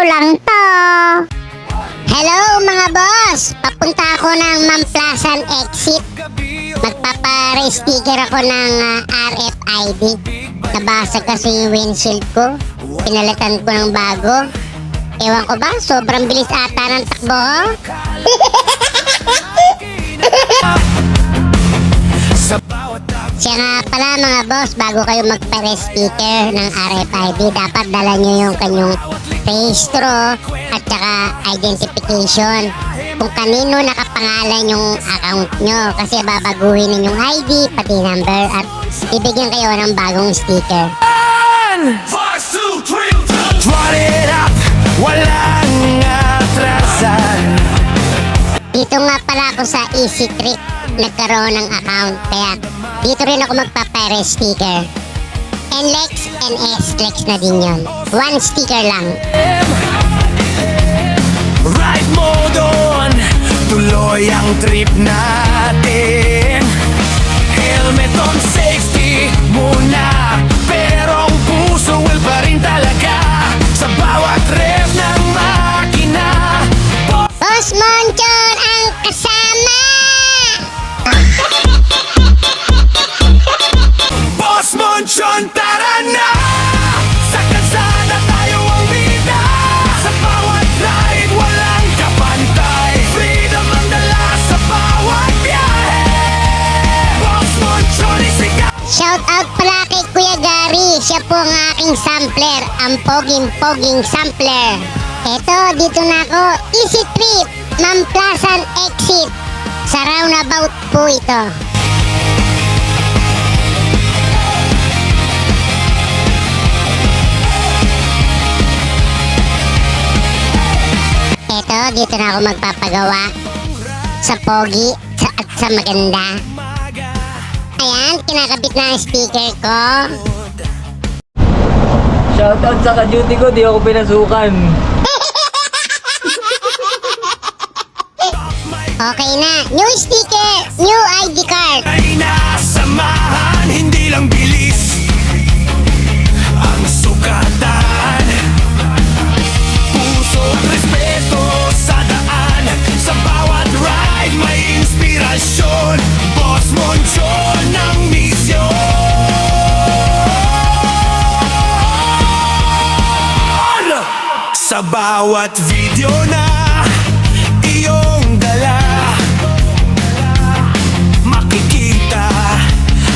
lang to. Hello mga boss! Papunta ako ng Mamplasan exit. Magpapa-sticker ako ng RFID. Nabasag kasi yung windshield ko. Pinalitan ko ng bago. Ewan ko ba, sobrang bilis ata ng takbo ko. Siya nga pala mga boss, bago kayo magpa-sticker ng RFID, dapat dala nyo yung kanyang registro at saka identification. Kung kanino nakapangalan yung account nyo, kasi babaguhin ninyong ID, pati number, at bibigyan kayo ng bagong sticker. 5, 2, 3, run it up, walang atrasan. Dito nga pala ako sa Easy Trick nagkaroon ng account, kaya dito rin ako magpapa-sticker. NLEX, NSLEX na din yun. One sticker lang. Ride mode on, tuloy ang trip natin. Helmet on, safety muna, pero ang puso will pa rin talaga sa bawat rev ng makina. Boss Monchon ang kasama! Boss Monchon, tara na! Sa kalsada tayo ang bida. Sa bawat ride, walang kapantay. Freedom ang dala sa bawat biyahe. Boss Monchon, isigaw! Shout out pala kay Kuya Gary. Siya po ang aking sampler. Ang poging-poging sampler. Eto, dito na ako. Easy Trip, Mamplasan exit. Sa roundabout po ito. Eto, dito na ako magpapagawa sa pogi at sa maganda. Ayan, kinakabit na ang sticker ko. Shoutout sa ka-duty ko, di ako pinasukan. Okay na, new sticker, new ID card. Ay nasamahan, hindi lang bilis ang sukatan. Puso at respeto sa daan. Sa bawat ride may inspirasyon. Boss Monchon ang misyon. Sa bawat video na iyong dala, makikita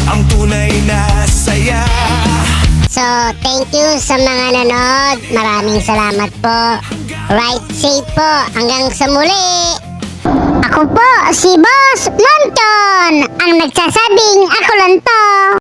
ang tunay na saya. So, thank you sa mga nanood. Maraming salamat po. Ride safe po. Hanggang sa muli. Ako po, si Boss Monchon, ang nagsasabing ako lang to.